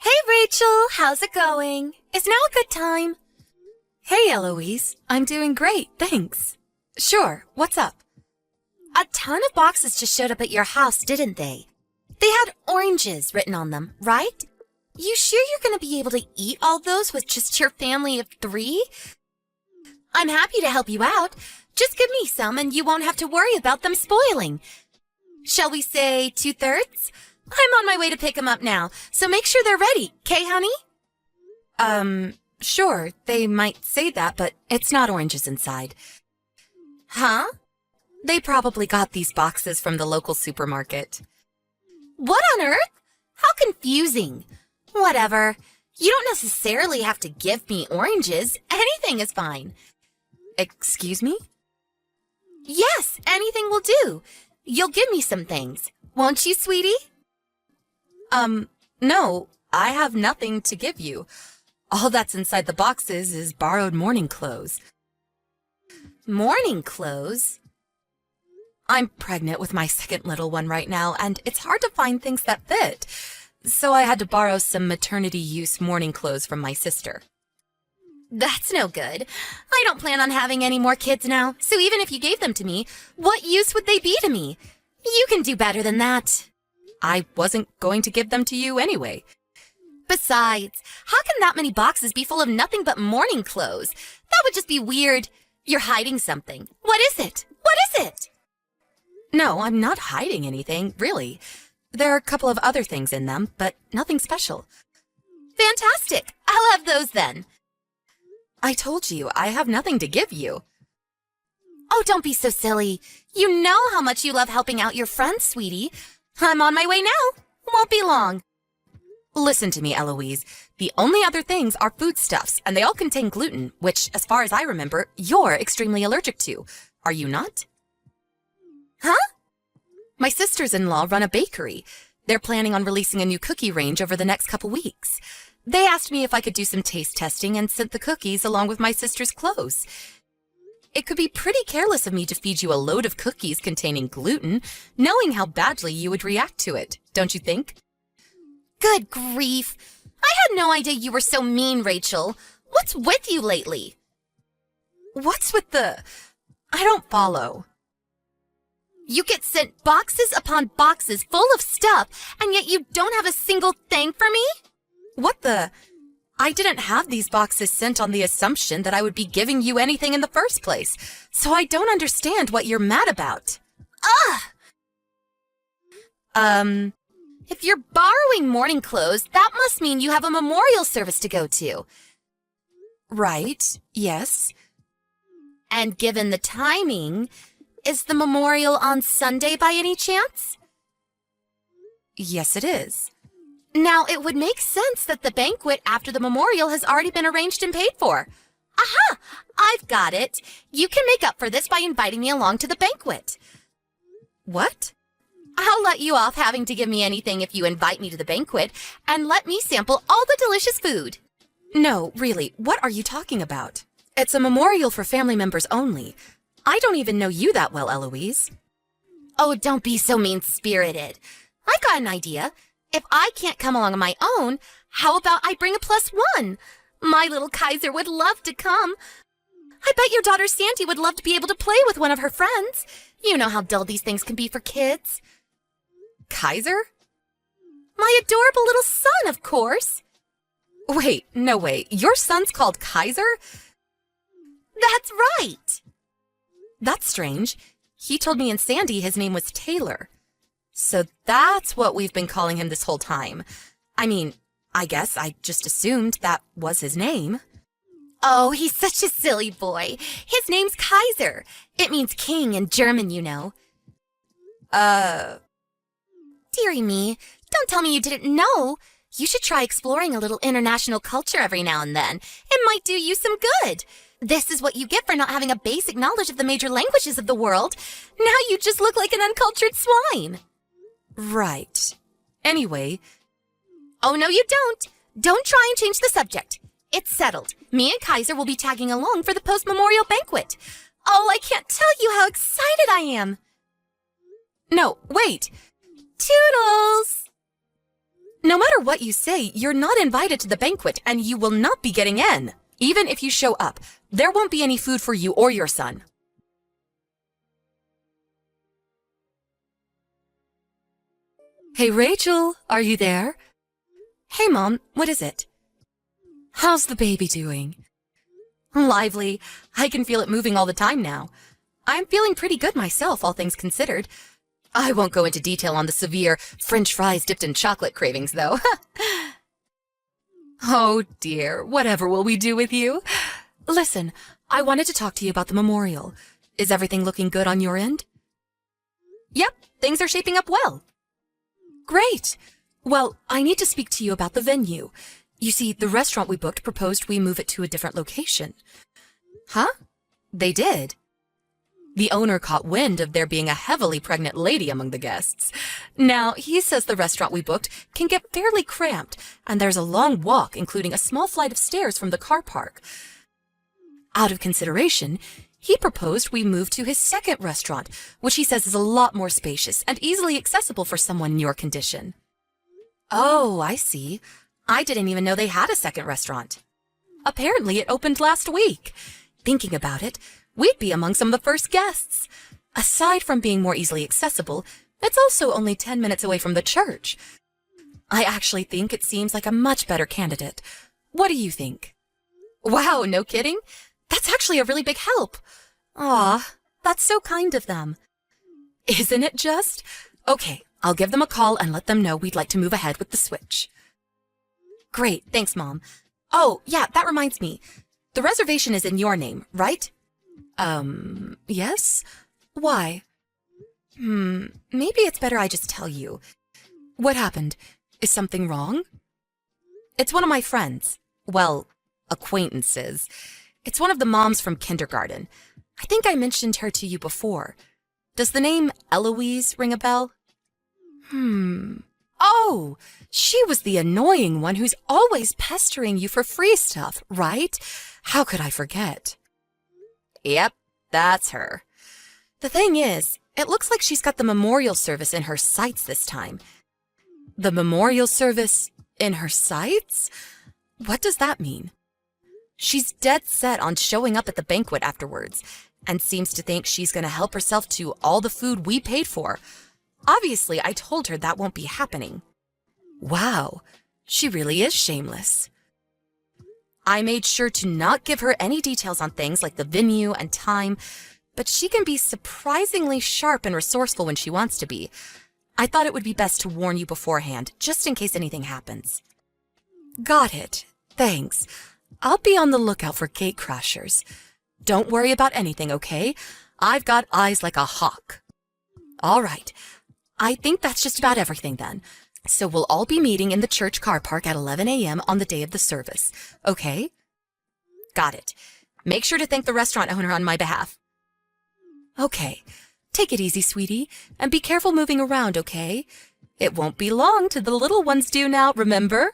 Hey, Rachel, how's it going? Is now a good time? Hey, Eloise. I'm doing great, thanks. Sure, what's up? A ton of boxes just showed up at your house, didn't they? They had oranges written on them, right? You sure you're going to be able to eat all those with just your family of 3? I'm happy to help you out. Just give me some and you won't have to worry about them spoiling. Shall we say 2/3? I'm on my way to pick them up now, so make sure they're ready, 'kay, honey? Sure, they might say that, but it's not oranges inside. Huh? They probably got these boxes from the local supermarket. What on earth? How confusing. Whatever. You don't necessarily have to give me oranges. Anything is fine. Excuse me? Yes, anything will do. You'll give me some things. Won't you, sweetie? No, I have nothing to give you. All that's inside the boxes is borrowed morning clothes. Morning clothes? I'm pregnant with my second little one right now, and it's hard to find things that fit. So I had to borrow some maternity-use morning clothes from my sister. That's no good. I don't plan on having any more kids now, so even if you gave them to me, what use would they be to me? You can do better than that. I wasn't going to give them to you anyway. Besides, how can that many boxes be full of nothing but morning clothes? That would just be weird. You're hiding something. What is it? What is it? No, I'm not hiding anything, really. There are a couple of other things in them, but nothing special. Fantastic. I'll have those then. I told you, I have nothing to give you. Oh, don't be so silly. You know how much you love helping out your friends, sweetie. I'm on my way now. Won't be long. Listen to me, Eloise. The only other things are foodstuffs, and they all contain gluten, which, as far as I remember, you're extremely allergic to. Are you not? Huh? My sisters-in-law run a bakery. They're planning on releasing a new cookie range over the next couple weeks. They asked me if I could do some taste testing and sent the cookies along with my sister's clothes. It could be pretty careless of me to feed you a load of cookies containing gluten, knowing how badly you would react to it, don't you think? Good grief. I had no idea you were so mean, Rachel. What's with you lately? What's with the... I don't follow. You get sent boxes upon boxes full of stuff, and yet you don't have a single thing for me? What the... I didn't have these boxes sent on the assumption that I would be giving you anything in the first place, so I don't understand what you're mad about. Ugh! If you're borrowing morning clothes, that must mean you have a memorial service to go to. Right, yes. And given the timing, is the memorial on Sunday by any chance? Yes, it is. Now, it would make sense that the banquet after the memorial has already been arranged and paid for. Aha! I've got it. You can make up for this by inviting me along to the banquet. What? I'll let you off having to give me anything if you invite me to the banquet and let me sample all the delicious food. No, really, what are you talking about? It's a memorial for family members only. I don't even know you that well, Eloise. Oh, don't be so mean-spirited. I've got an idea. If I can't come along on my own, how about I bring a +1? My little Kaiser would love to come. I bet your daughter Sandy would love to be able to play with one of her friends. You know how dull these things can be for kids. Kaiser? My adorable little son, of course. Wait, no way. Your son's called Kaiser? That's right. That's strange. He told me and Sandy his name was Taylor. So that's what we've been calling him this whole time. I mean, I guess I just assumed that was his name. Oh, he's such a silly boy. His name's Kaiser. It means king in German, you know. Dearie me, don't tell me you didn't know. You should try exploring a little international culture every now and then. It might do you some good. This is what you get for not having a basic knowledge of the major languages of the world. Now you just look like an uncultured swine. Right. Anyway. Oh, no, you don't. Don't try and change the subject. It's settled. Me and Kaiser will be tagging along for the post-memorial banquet. Oh, I can't tell you how excited I am. No, wait. Toodles! No matter what you say, you're not invited to the banquet and you will not be getting in. Even if you show up, there won't be any food for you or your son. Hey, Rachel, are you there? Hey, Mom, what is it? How's the baby doing? Lively. I can feel it moving all the time now. I'm feeling pretty good myself, all things considered. I won't go into detail on the severe French fries dipped in chocolate cravings, though. Oh, dear. Whatever will we do with you? Listen, I wanted to talk to you about the memorial. Is everything looking good on your end? Yep, things are shaping up well. Great. Well, I need to speak to you about the venue. You see, the restaurant we booked proposed we move it to a different location. Huh? They did? The owner caught wind of there being a heavily pregnant lady among the guests. Now, he says the restaurant we booked can get fairly cramped, and there's a long walk, including a small flight of stairs from the car park. Out of consideration, he proposed we move to his second restaurant, which he says is a lot more spacious and easily accessible for someone in your condition. Oh, I see. I didn't even know they had a second restaurant. Apparently, it opened last week. Thinking about it, we'd be among some of the first guests. Aside from being more easily accessible, it's also only 10 minutes away from the church. I actually think it seems like a much better candidate. What do you think? Wow, no kidding? That's actually a really big help. Aw, that's so kind of them. Isn't it just? Okay, I'll give them a call and let them know we'd like to move ahead with the switch. Great, thanks, Mom. Oh, yeah, that reminds me. The reservation is in your name, right? Yes? Why? Maybe it's better I just tell you. What happened? Is something wrong? It's one of my friends. Well, acquaintances. It's one of the moms from kindergarten. I think I mentioned her to you before. Does the name Eloise ring a bell? Oh, she was the annoying one who's always pestering you for free stuff, right? How could I forget? Yep, that's her. The thing is, it looks like she's got the memorial service in her sights this time. The memorial service in her sights? What does that mean? She's dead set on showing up at the banquet afterwards, and seems to think she's going to help herself to all the food we paid for. Obviously, I told her that won't be happening. Wow, she really is shameless. I made sure to not give her any details on things like the venue and time, but she can be surprisingly sharp and resourceful when she wants to be. I thought it would be best to warn you beforehand, just in case anything happens. Got it. Thanks. I'll be on the lookout for gate crashers. Don't worry about anything, okay? I've got eyes like a hawk. All right. I think that's just about everything then. So we'll all be meeting in the church car park at 11 a.m. on the day of the service, okay? Got it. Make sure to thank the restaurant owner on my behalf. Okay. Take it easy, sweetie, and be careful moving around, okay? It won't be long till the little ones do now, remember?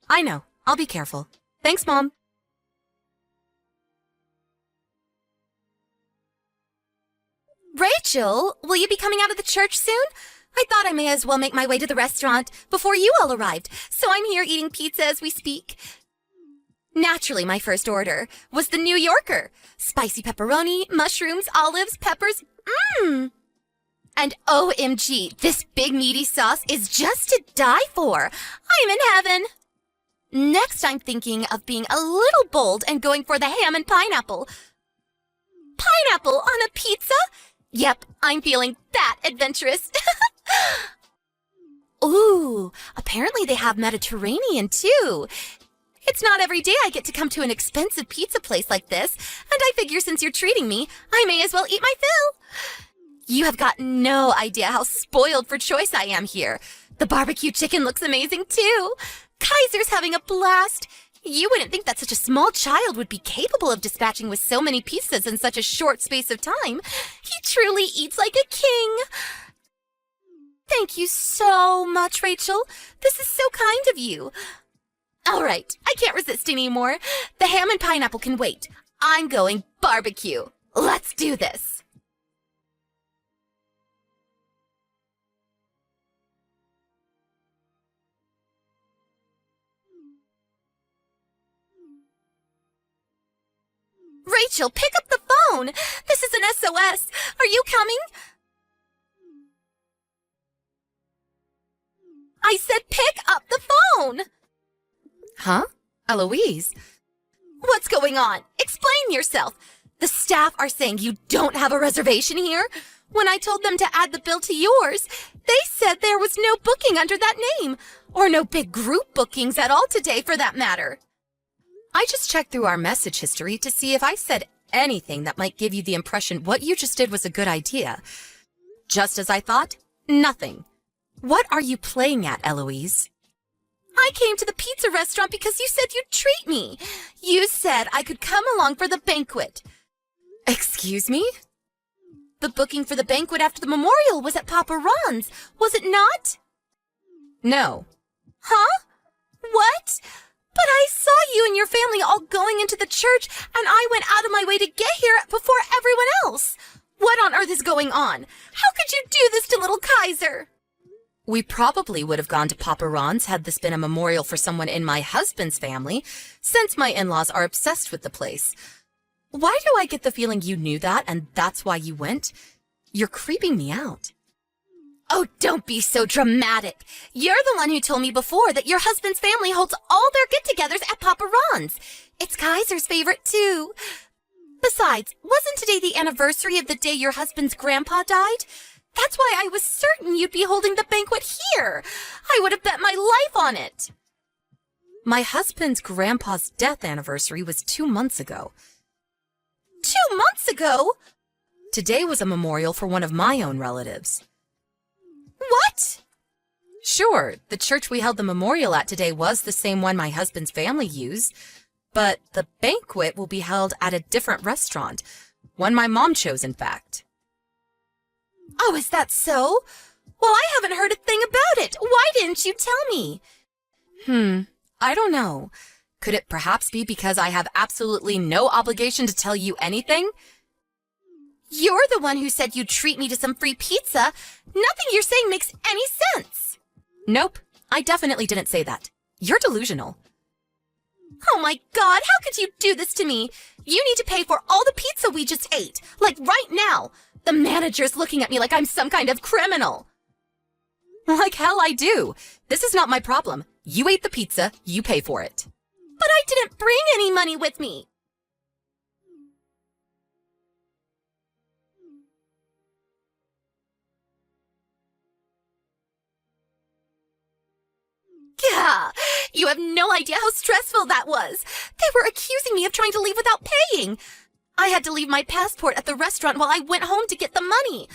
I know. I'll be careful. Thanks, Mom. Rachel, will you be coming out of the church soon? I thought I may as well make my way to the restaurant before you all arrived, so I'm here eating pizza as we speak. Naturally, my first order was the New Yorker. Spicy pepperoni, mushrooms, olives, peppers. And OMG, this big meaty sauce is just to die for. I'm in heaven. Next, I'm thinking of being a little bold and going for the ham and pineapple. Pineapple on a pizza? Yep, I'm feeling that adventurous. Ooh, apparently they have Mediterranean too. It's not every day I get to come to an expensive pizza place like this, and I figure since you're treating me, I may as well eat my fill. You have got no idea how spoiled for choice I am here. The barbecue chicken looks amazing too. Kaiser's having a blast. You wouldn't think that such a small child would be capable of dispatching with so many pizzas in such a short space of time. He truly eats like a king. Thank you so much, Rachel. This is so kind of you. All right, I can't resist anymore. The ham and pineapple can wait. I'm going barbecue. Let's do this. Rachel, pick up the phone. This is an SOS. Are you coming? I said pick up the phone. Huh? Eloise? What's going on? Explain yourself. The staff are saying you don't have a reservation here. When I told them to add the bill to yours, they said there was no booking under that name, or no big group bookings at all today for that matter. I just checked through our message history to see if I said anything that might give you the impression what you just did was a good idea. Just as I thought, nothing. What are you playing at, Eloise? I came to the pizza restaurant because you said you'd treat me. You said I could come along for the banquet. Excuse me? The booking for the banquet after the memorial was at Papa Ron's, was it not? No. Huh? What? But I saw you and your family all going into the church, and I went out of my way to get here before everyone else. What on earth is going on? How could you do this to little Kaiser? We probably would have gone to Papa Ron's had this been a memorial for someone in my husband's family, since my in-laws are obsessed with the place. Why do I get the feeling you knew that and that's why you went? You're creeping me out. Oh, don't be so dramatic. You're the one who told me before that your husband's family holds all their get-togethers at Papa Ron's. It's Kaiser's favorite, too. Besides, wasn't today the anniversary of the day your husband's grandpa died? That's why I was certain you'd be holding the banquet here. I would have bet my life on it. My husband's grandpa's death anniversary was 2 months ago. 2 months ago? Today was a memorial for one of my own relatives. What? Sure, the church we held the memorial at today was the same one my husband's family used, but the banquet will be held at a different restaurant, one my mom chose, in fact. Oh, is that so? Well, I haven't heard a thing about it. Why didn't you tell me? I don't know. Could it perhaps be because I have absolutely no obligation to tell you anything? You're the one who said you'd treat me to some free pizza. Nothing you're saying makes any sense. Nope, I definitely didn't say that. You're delusional. Oh my God, how could you do this to me? You need to pay for all the pizza we just ate, like right now. The manager's looking at me like I'm some kind of criminal. Like hell I do. This is not my problem. You ate the pizza, you pay for it. But I didn't bring any money with me. Gah! You have no idea how stressful that was. They were accusing me of trying to leave without paying. I had to leave my passport at the restaurant while I went home to get the money.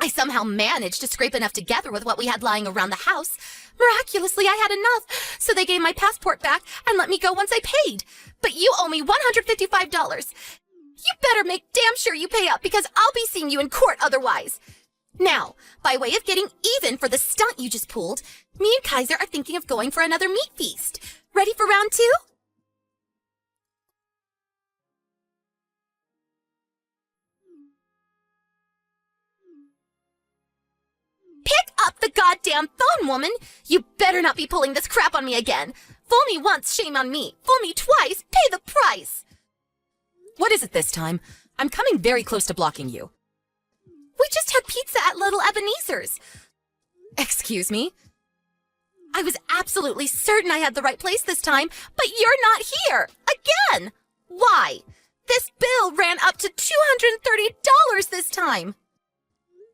I somehow managed to scrape enough together with what we had lying around the house. Miraculously, I had enough, so they gave my passport back and let me go once I paid. But you owe me $155. You better make damn sure you pay up because I'll be seeing you in court otherwise. Now, by way of getting even for the stunt you just pulled, me and Kaiser are thinking of going for another meat feast. Ready for round 2? Pick up the goddamn phone, woman! You better not be pulling this crap on me again. Fool me once, shame on me. Fool me twice, pay the price. What is it this time? I'm coming very close to blocking you. We just had pizza at Little Ebenezer's. Excuse me? I was absolutely certain I had the right place this time, but you're not here. Again! Why? This bill ran up to $230 this time.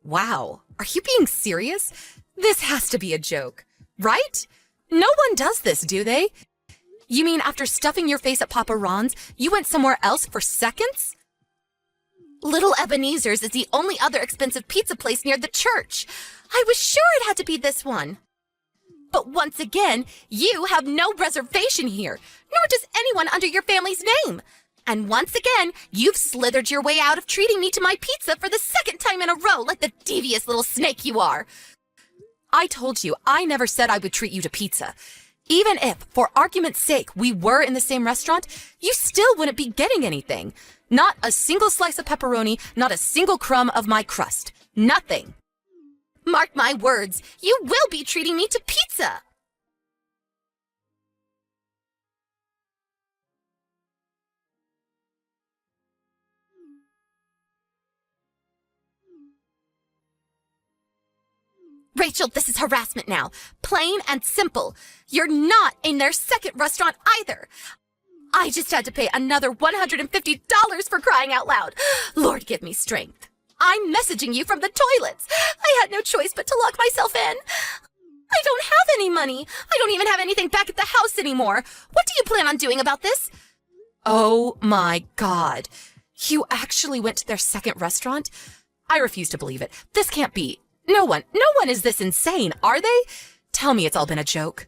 Wow, are you being serious? This has to be a joke, right? No one does this, do they? You mean after stuffing your face at Papa Ron's, you went somewhere else for seconds? Little Ebenezer's is the only other expensive pizza place near the church. I was sure it had to be this one. But once again, you have no reservation here, nor does anyone under your family's name. And once again, you've slithered your way out of treating me to my pizza for the second time in a row like the devious little snake you are. I told you, I never said I would treat you to pizza. Even if, for argument's sake, we were in the same restaurant, you still wouldn't be getting anything. Not a single slice of pepperoni, not a single crumb of my crust. Nothing. Mark my words, you will be treating me to pizza. Rachel, this is harassment now. Plain and simple. You're not in their second restaurant either. I just had to pay another $150 for crying out loud. Lord, give me strength. I'm messaging you from the toilets. I had no choice but to lock myself in. I don't have any money. I don't even have anything back at the house anymore. What do you plan on doing about this? Oh my God. You actually went to their second restaurant? I refuse to believe it. This can't be. No one is this insane, are they? Tell me it's all been a joke.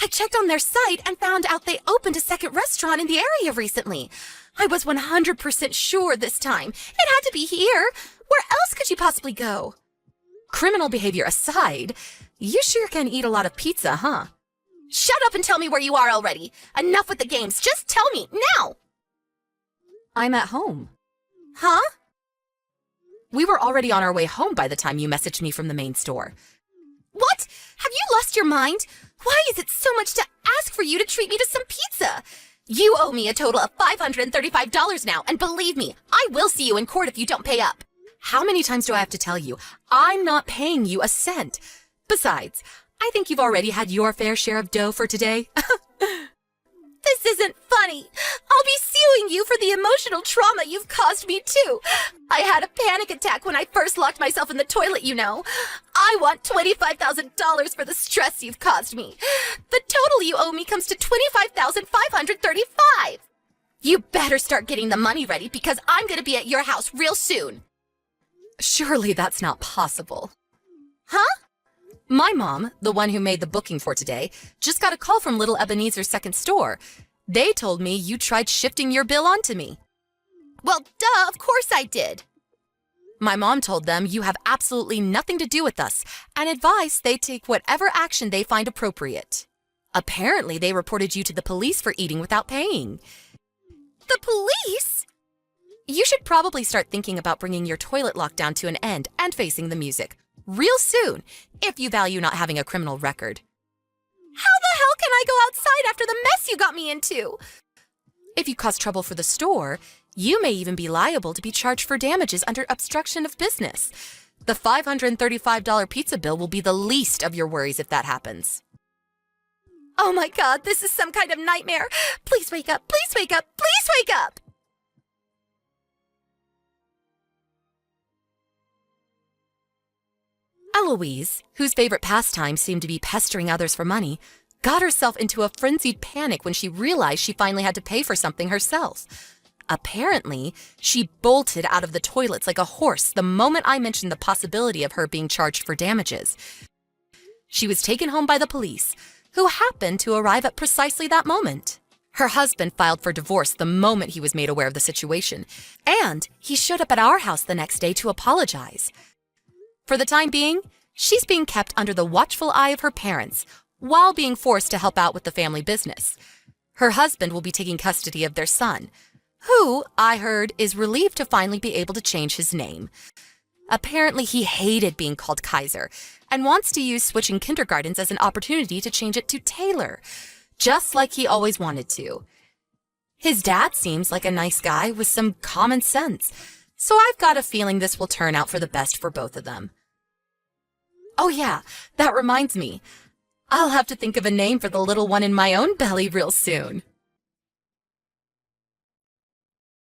I checked on their site and found out they opened a second restaurant in the area recently. I was 100% sure this time. It had to be here. Where else could you possibly go? Criminal behavior aside, you sure can eat a lot of pizza, huh? Shut up and tell me where you are already. Enough with the games. Just tell me, now! I'm at home. Huh? We were already on our way home by the time you messaged me from the main store. What? Have you lost your mind? Why is it so much to ask for you to treat me to some pizza? You owe me a total of $535 now, and believe me, I will see you in court if you don't pay up. How many times do I have to tell you? I'm not paying you a cent. Besides, I think you've already had your fair share of dough for today. This isn't funny. I'll be suing you for the emotional trauma you've caused me too. I had a panic attack when I first locked myself in the toilet, you know. I want $25,000 for the stress you've caused me. The total you owe me comes to $25,535. You better start getting the money ready because I'm going to be at your house real soon. Surely that's not possible. Huh? My mom, the one who made the booking for today, just got a call from Little Ebenezer's second store. They told me you tried shifting your bill onto me. Well, duh, of course I did. My mom told them you have absolutely nothing to do with us and advised they take whatever action they find appropriate. Apparently, they reported you to the police for eating without paying. The police? You should probably start thinking about bringing your toilet lockdown to an end and facing the music. Real soon, if you value not having a criminal record. How the hell can I go outside after the mess you got me into? If you cause trouble for the store, you may even be liable to be charged for damages under obstruction of business. The $535 pizza bill will be the least of your worries if that happens. Oh my God, this is some kind of nightmare. Please wake up, please wake up, please wake up! Eloise, whose favorite pastime seemed to be pestering others for money, got herself into a frenzied panic when she realized she finally had to pay for something herself. Apparently, she bolted out of the toilets like a horse the moment I mentioned the possibility of her being charged for damages. She was taken home by the police, who happened to arrive at precisely that moment. Her husband filed for divorce the moment he was made aware of the situation, and he showed up at our house the next day to apologize. For the time being, she's being kept under the watchful eye of her parents while being forced to help out with the family business. Her husband will be taking custody of their son, who, I heard, is relieved to finally be able to change his name. Apparently, he hated being called Kaiser and wants to use switching kindergartens as an opportunity to change it to Taylor, just like he always wanted to. His dad seems like a nice guy with some common sense, so I've got a feeling this will turn out for the best for both of them. Oh yeah, that reminds me. I'll have to think of a name for the little one in my own belly real soon.